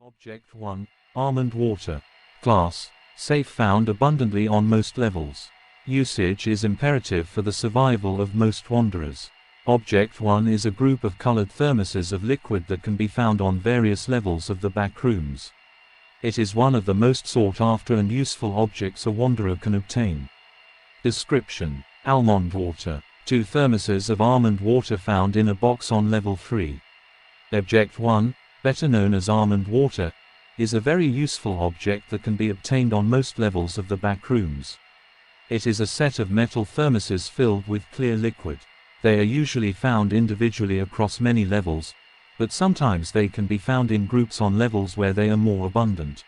Object 1, almond water. Class, safe, found abundantly on most levels. Usage is imperative for the survival of most wanderers. Object 1 is a group of colored thermoses of liquid that can be found on various levels of the backrooms. It is one of the most sought after and useful objects a wanderer can obtain. Description: almond water. 2 thermoses of almond water found in a box on level 3. Object 1, better known as almond water, is a very useful object that can be obtained on most levels of the backrooms. It is a set of metal thermoses filled with clear liquid. They are usually found individually across many levels, but sometimes they can be found in groups on levels where they are more abundant.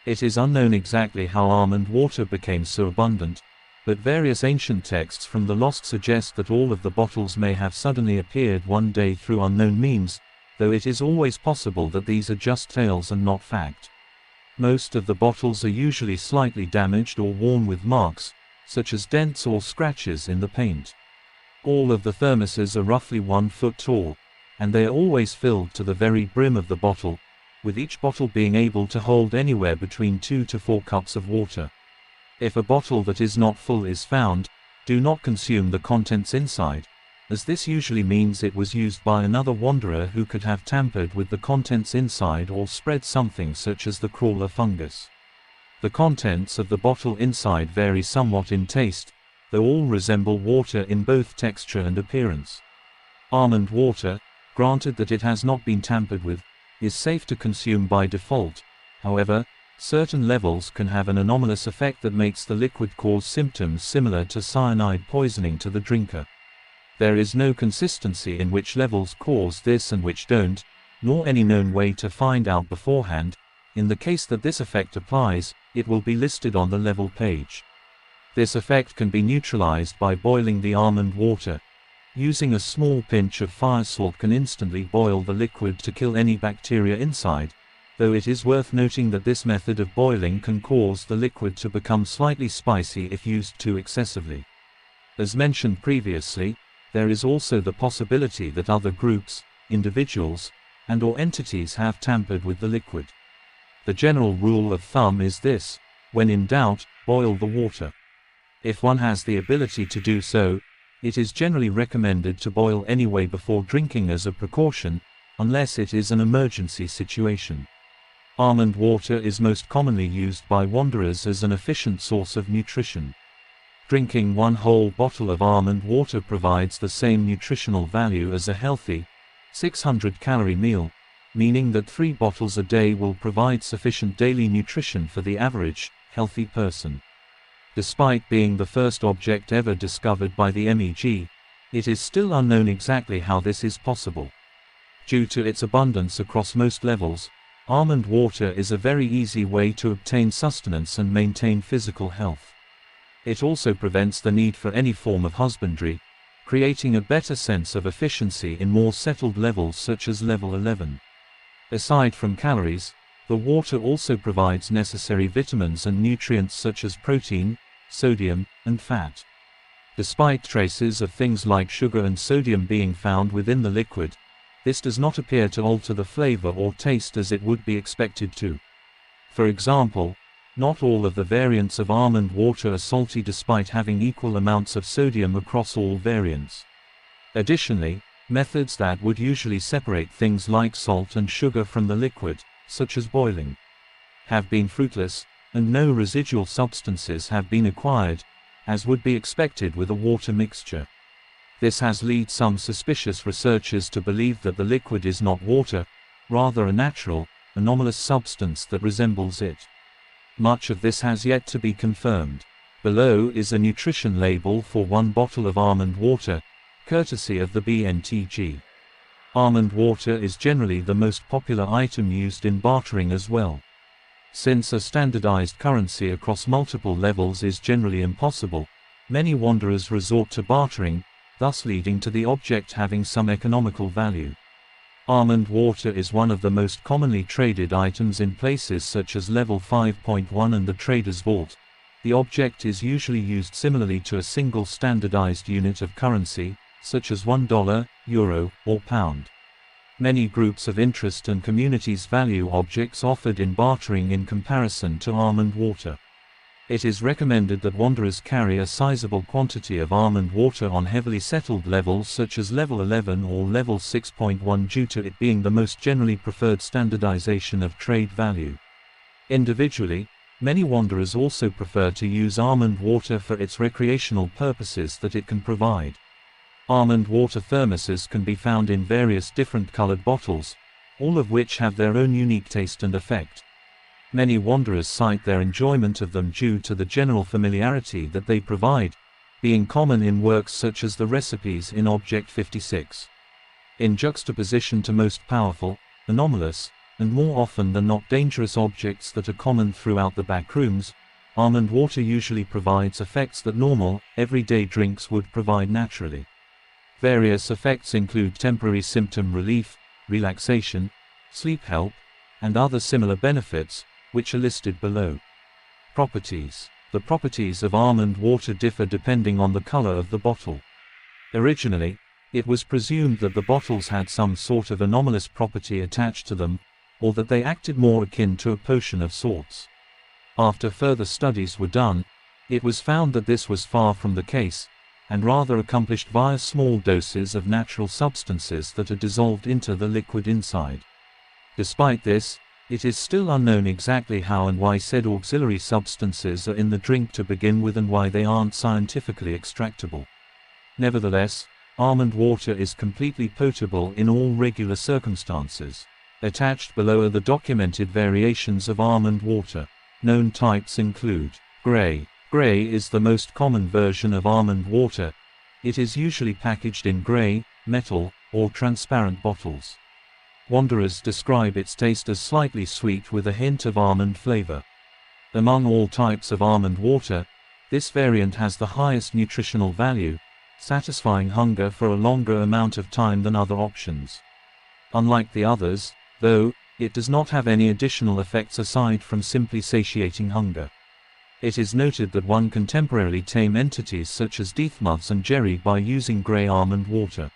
It is unknown exactly how almond water became so abundant, but various ancient texts from the lost suggest that all of the bottles may have suddenly appeared one day through unknown means, though it is always possible that these are just tales and not fact. Most of the bottles are usually slightly damaged or worn with marks, such as dents or scratches in the paint. All of the thermoses are roughly 1 foot tall, and they are always filled to the very brim of the bottle, with each bottle being able to hold anywhere between 2 to 4 cups of water. If a bottle that is not full is found, do not consume the contents inside, as this usually means it was used by another wanderer who could have tampered with the contents inside or spread something such as the crawler fungus. The contents of the bottle inside vary somewhat in taste, though all resemble water in both texture and appearance. Almond water, granted that it has not been tampered with, is safe to consume by default. However, certain levels can have an anomalous effect that makes the liquid cause symptoms similar to cyanide poisoning to the drinker. There is no consistency in which levels cause this and which don't, nor any known way to find out beforehand. In the case that this effect applies, it will be listed on the level page. This effect can be neutralized by boiling the almond water. Using a small pinch of fire salt can instantly boil the liquid to kill any bacteria inside, though it is worth noting that this method of boiling can cause the liquid to become slightly spicy if used too excessively. As mentioned previously, there is also the possibility that other groups, individuals, and/or entities have tampered with the liquid. The general rule of thumb is this: when in doubt, boil the water. If one has the ability to do so, it is generally recommended to boil anyway before drinking as a precaution, unless it is an emergency situation. Almond water is most commonly used by wanderers as an efficient source of nutrition. Drinking 1 whole bottle of almond water provides the same nutritional value as a healthy, 600-calorie meal, meaning that 3 bottles a day will provide sufficient daily nutrition for the average, healthy person. Despite being the first object ever discovered by the MEG, it is still unknown exactly how this is possible. Due to its abundance across most levels, almond water is a very easy way to obtain sustenance and maintain physical health. It also prevents the need for any form of husbandry, creating a better sense of efficiency in more settled levels such as level 11. Aside from calories, the water also provides necessary vitamins and nutrients such as protein, sodium, and fat. Despite traces of things like sugar and sodium being found within the liquid, this does not appear to alter the flavor or taste as it would be expected to. For example, not all of the variants of almond water are salty despite having equal amounts of sodium across all variants. Additionally, methods that would usually separate things like salt and sugar from the liquid, such as boiling, have been fruitless, and no residual substances have been acquired, as would be expected with a water mixture. This has led some suspicious researchers to believe that the liquid is not water, rather a natural, anomalous substance that resembles it. Much of this has yet to be confirmed. Below is a nutrition label for 1 bottle of almond water, courtesy of the BNTG. Almond water is generally the most popular item used in bartering as well. Since a standardized currency across multiple levels is generally impossible, many wanderers resort to bartering, thus leading to the object having some economical value. Almond water is one of the most commonly traded items in places such as level 5.1 and the trader's vault. The object is usually used similarly to a single standardized unit of currency, such as $1, euro, or pound. Many groups of interest and communities value objects offered in bartering in comparison to almond water. It is recommended that wanderers carry a sizable quantity of almond water on heavily settled levels such as level 11 or level 6.1 due to it being the most generally preferred standardization of trade value. Individually, many wanderers also prefer to use almond water for its recreational purposes that it can provide. Almond water thermoses can be found in various different colored bottles, all of which have their own unique taste and effect. Many wanderers cite their enjoyment of them due to the general familiarity that they provide, being common in works such as the recipes in Object 56. In juxtaposition to most powerful, anomalous, and more often than not dangerous objects that are common throughout the backrooms, almond water usually provides effects that normal, everyday drinks would provide naturally. Various effects include temporary symptom relief, relaxation, sleep help, and other similar benefits, which are listed below. Properties. The properties of almond water differ depending on the color of the bottle. Originally, it was presumed that the bottles had some sort of anomalous property attached to them, or that they acted more akin to a potion of sorts. After further studies were done, it was found that this was far from the case, and rather accomplished via small doses of natural substances that are dissolved into the liquid inside. Despite this, it is still unknown exactly how and why said auxiliary substances are in the drink to begin with and why they aren't scientifically extractable. Nevertheless, almond water is completely potable in all regular circumstances. Attached below are the documented variations of almond water. Known types include gray. Gray is the most common version of almond water. It is usually packaged in gray, metal, or transparent bottles. Wanderers describe its taste as slightly sweet with a hint of almond flavor. Among all types of almond water, this variant has the highest nutritional value, satisfying hunger for a longer amount of time than other options. Unlike the others, though, it does not have any additional effects aside from simply satiating hunger. It is noted that one can temporarily tame entities such as deathmoths and jerry by using gray almond water.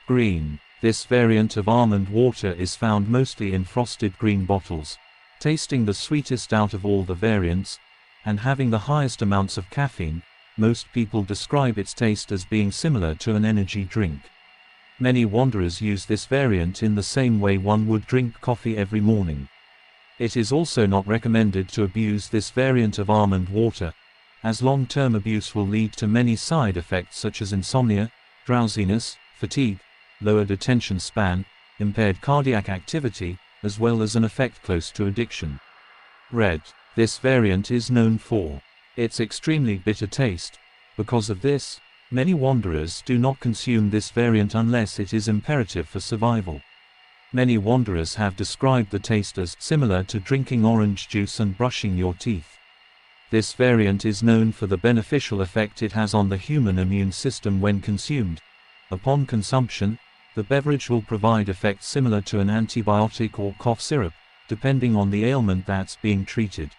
Green. This variant of almond water is found mostly in frosted green bottles, tasting the sweetest out of all the variants, and having the highest amounts of caffeine. Most people describe its taste as being similar to an energy drink. Many wanderers use this variant in the same way one would drink coffee every morning. It is also not recommended to abuse this variant of almond water, as long-term abuse will lead to many side effects such as insomnia, drowsiness, fatigue, lowered attention span, impaired cardiac activity, as well as an effect close to addiction. Red. This variant is known for its extremely bitter taste. Because of this, many wanderers do not consume this variant unless it is imperative for survival. Many wanderers have described the taste as similar to drinking orange juice and brushing your teeth. This variant is known for the beneficial effect it has on the human immune system when consumed. Upon consumption, the beverage will provide effects similar to an antibiotic or cough syrup, depending on the ailment that's being treated.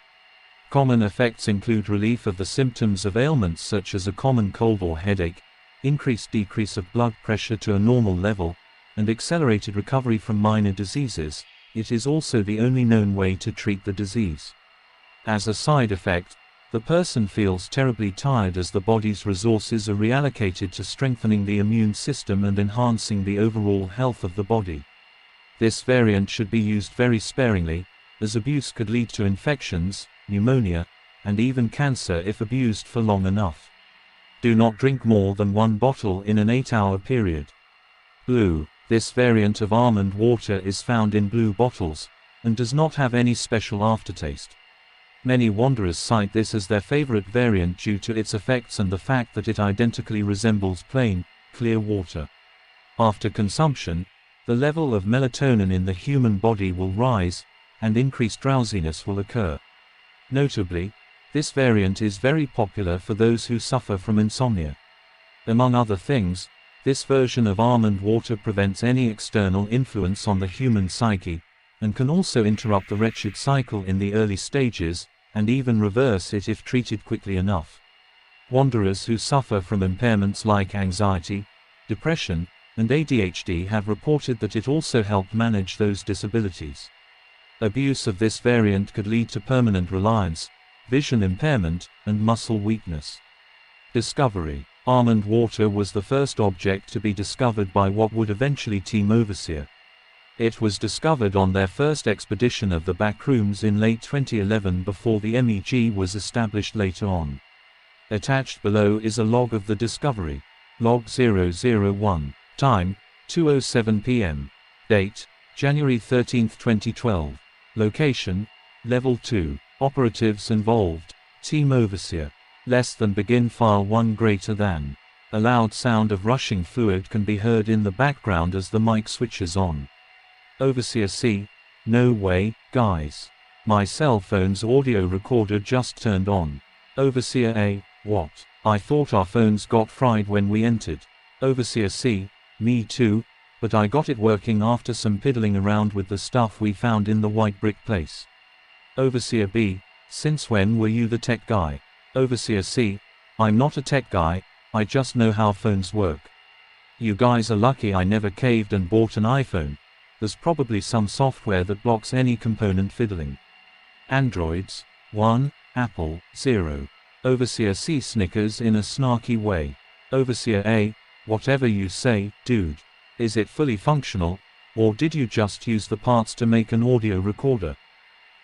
Common effects include relief of the symptoms of ailments such as a common cold or headache, decrease of blood pressure to a normal level, and accelerated recovery from minor diseases. It is also the only known way to treat the disease. As a side effect, the person feels terribly tired as the body's resources are reallocated to strengthening the immune system and enhancing the overall health of the body. This variant should be used very sparingly, as abuse could lead to infections, pneumonia, and even cancer if abused for long enough. Do not drink more than one bottle in an 8-hour period. Blue. This variant of almond water is found in blue bottles, and does not have any special aftertaste. Many wanderers cite this as their favorite variant due to its effects and the fact that it identically resembles plain, clear water. After consumption, the level of melatonin in the human body will rise, and increased drowsiness will occur. Notably, this variant is very popular for those who suffer from insomnia. Among other things, this version of almond water prevents any external influence on the human psyche, and can also interrupt the wretched cycle in the early stages, and even reverse it if treated quickly enough. Wanderers who suffer from impairments like anxiety, depression, and ADHD have reported that it also helped manage those disabilities. Abuse of this variant could lead to permanent reliance, vision impairment, and muscle weakness. Discovery. Almond water was the first object to be discovered by what would eventually Team Overseer. It was discovered on their first expedition of the backrooms in late 2011 before the MEG was established later on. Attached below is a log of the discovery. Log 001. Time, 2:07 p.m. Date, January 13, 2012. Location, Level 2. Operatives involved, Team Overseer. Less than begin file 1 greater than. A loud sound of rushing fluid can be heard in the background as the mic switches on. Overseer C. No way, guys. My cell phone's audio recorder just turned on. Overseer A. What? I thought our phones got fried when we entered. Overseer C. Me too, but I got it working after some piddling around with the stuff we found in the white brick place. Overseer B. Since when were you the tech guy? Overseer C. I'm not a tech guy, I just know how phones work. You guys are lucky I never caved and bought an iPhone. There's probably some software that blocks any component fiddling. Androids, 1, Apple, 0. Overseer C snickers in a snarky way. Overseer A. Whatever you say, dude. Is it fully functional, or did you just use the parts to make an audio recorder?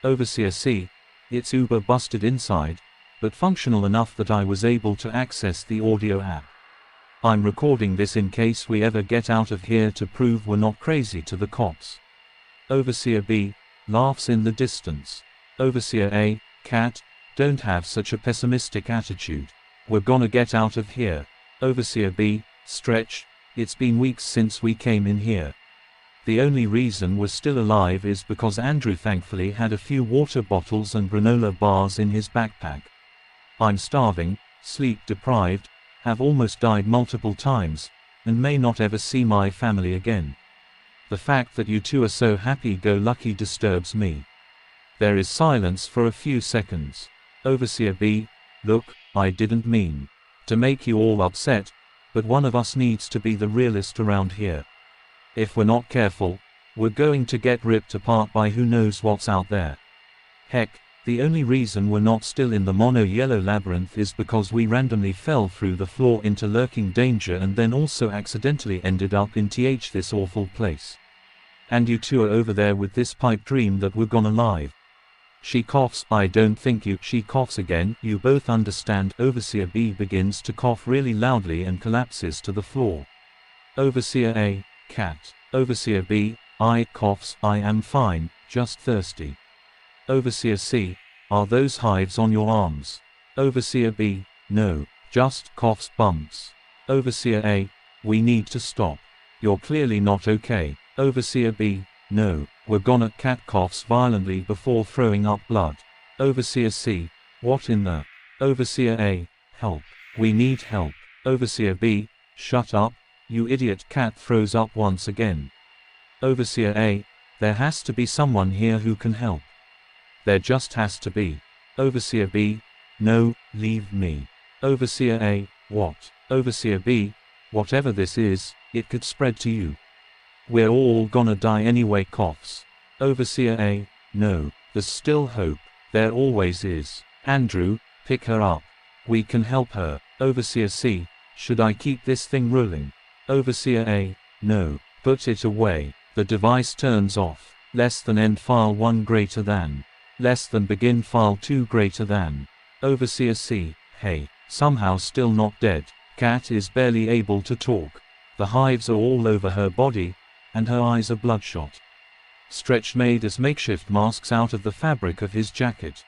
Overseer C. It's uber busted inside, but functional enough that I was able to access the audio app. I'm recording this in case we ever get out of here to prove we're not crazy to the cops. Overseer B. Laughs in the distance. Overseer A. Cat, don't have such a pessimistic attitude. We're gonna get out of here. Overseer B. Stretch, it's been weeks since we came in here. The only reason we're still alive is because Andrew thankfully had a few water bottles and granola bars in his backpack. I'm starving, sleep deprived, have almost died multiple times, and may not ever see my family again. The fact that you two are so happy-go-lucky disturbs me. There is silence for a few seconds. Overseer B. Look, I didn't mean to make you all upset, but one of us needs to be the realist around here. If we're not careful, we're going to get ripped apart by who knows what's out there. Heck, the only reason we're not still in the mono-yellow labyrinth is because we randomly fell through the floor into lurking danger and then also accidentally ended up in this awful place. And you two are over there with this pipe dream that we're gone alive. She coughs. I don't think you. She coughs again. You both understand. Overseer B begins to cough really loudly and collapses to the floor. Overseer A. Cat. Overseer B. I coughs. I am fine, just thirsty. Overseer C. Are those hives on your arms? Overseer B. No, just coughs bumps. Overseer A. We need to stop. You're clearly not okay. Overseer B. No, we're gonna. Cat coughs violently before throwing up blood. Overseer C. What in the? Overseer A. Help. We need help. Overseer B. Shut up, you idiot. Cat throws up once again. Overseer A. There has to be someone here who can help. There just has to be. Overseer B. No, leave me. Overseer A. What? Overseer B. Whatever this is, it could spread to you. We're all gonna die anyway. Coughs. Overseer A. No, there's still hope. There always is. Andrew, pick her up. We can help her. Overseer C. Should I keep this thing rolling? Overseer A. No, put it away. The device turns off. Less than end file 1 greater than. Less than begin file 2 greater than. Overseer C. Hey, somehow still not dead. Cat is barely able to talk. The hives are all over her body, and her eyes are bloodshot. Stretch made us makeshift masks out of the fabric of his jacket.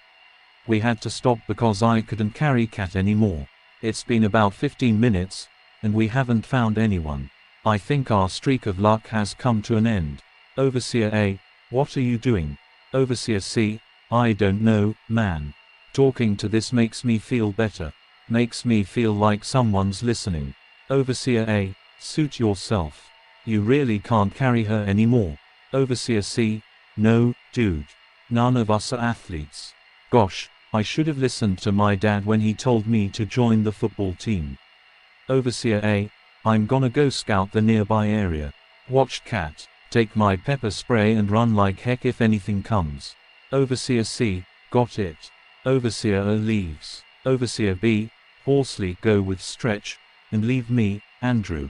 We had to stop because I couldn't carry Cat anymore. It's been about 15 minutes, and we haven't found anyone. I think our streak of luck has come to an end. Overseer A. What are you doing? Overseer C. I don't know, man. Talking to this makes me feel better. Makes me feel like someone's listening. Overseer A. Suit yourself. You really can't carry her anymore. Overseer C. No, dude. None of us are athletes. Gosh, I should have listened to my dad when he told me to join the football team. Overseer A. I'm gonna go scout the nearby area. Watched cat. Take my pepper spray and run like heck if anything comes. Overseer C. Got it. Overseer A leaves. Overseer B. Hoarsely go with stretch, and leave me, Andrew.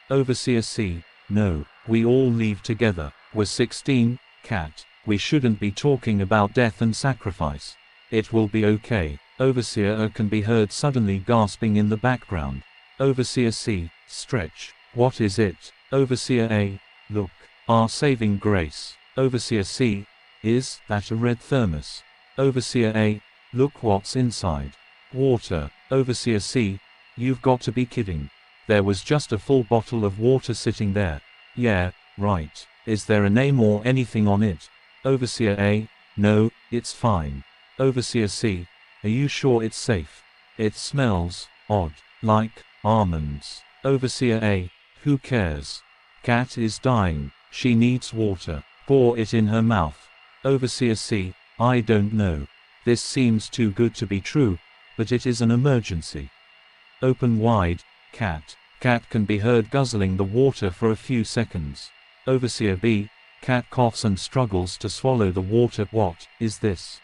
Overseer C. No, we all leave together. We're 16, cat. We shouldn't be talking about death and sacrifice. It will be okay. Overseer A can be heard suddenly gasping in the background. Overseer C. Stretch. What is it? Overseer A. Look. Our saving grace. Overseer C. Is that a red thermos? Overseer A. Look what's inside. Water. Overseer C. You've got to be kidding. There was just a full bottle of water sitting there. Yeah, right. Is there a name or anything on it? Overseer A. No, it's fine. Overseer C. Are you sure it's safe? It smells odd, like almonds. Overseer A. Who cares? Cat is dying. She needs water. Pour it in her mouth. Overseer C. I don't know. This seems too good to be true, but it is an emergency. Open wide, cat. Cat can be heard guzzling the water for a few seconds. Overseer B. Cat coughs and struggles to swallow the water. What is this?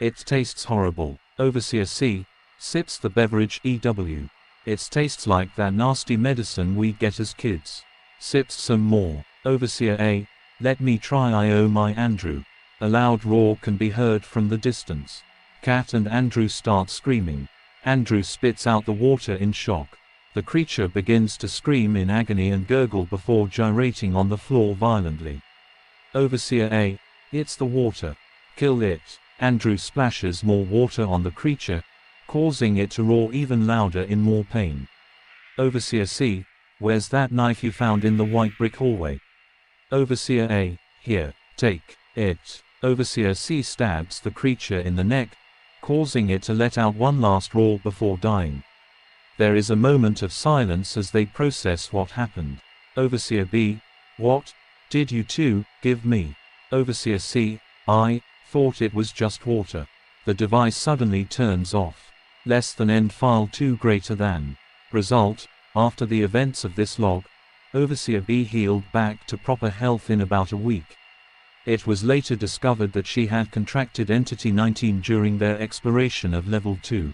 It tastes horrible. Overseer C. Sips the beverage. EW. It tastes like that nasty medicine we get as kids. Sips some more. Overseer A. Let me try. Oh my Andrew. A loud roar can be heard from the distance. Cat and Andrew start screaming. Andrew spits out the water in shock. The creature begins to scream in agony and gurgle before gyrating on the floor violently. Overseer A. It's the water. Kill it. Andrew splashes more water on the creature, causing it to roar even louder in more pain. Overseer C. Where's that knife you found in the white brick hallway? Overseer A. Here, take it. Overseer C stabs the creature in the neck, causing it to let out one last roar before dying. There is a moment of silence as they process what happened. Overseer B. What did you two give me? Overseer C. I thought it was just water. The device suddenly turns off. Less than end file 2 greater than. Result, after the events of this log, Overseer B healed back to proper health in about a week. It was later discovered that she had contracted Entity 19 during their exploration of Level 2.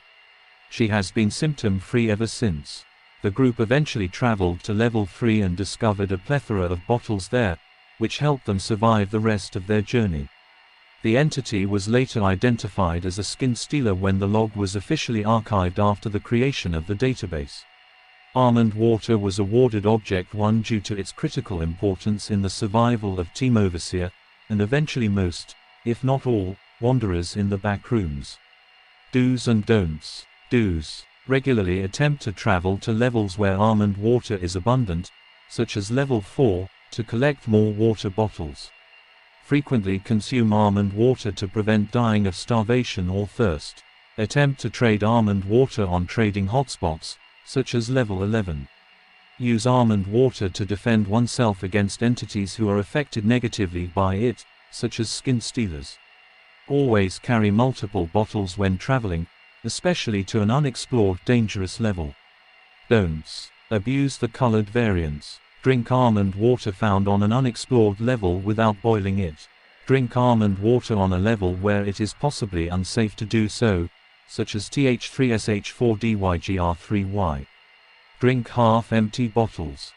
She has been symptom-free ever since. The group eventually traveled to Level 3 and discovered a plethora of bottles there, which helped them survive the rest of their journey. The entity was later identified as a skin stealer when the log was officially archived after the creation of the database. Almond water was awarded Object 1 due to its critical importance in the survival of Team Overseer, and eventually most, if not all, wanderers in the backrooms. Do's and don'ts. Do's. Regularly attempt to travel to levels where almond water is abundant, such as Level 4, to collect more water bottles. Frequently consume almond water to prevent dying of starvation or thirst. Attempt to trade almond water on trading hotspots, such as Level 11. Use almond water to defend oneself against entities who are affected negatively by it, such as skin stealers. Always carry multiple bottles when traveling, especially to an unexplored dangerous level. Don'ts. Abuse the colored variants. Drink almond water found on an unexplored level without boiling it. Drink almond water on a level where it is possibly unsafe to do so, such as TH3SH4DYGR3Y. Drink half-empty bottles.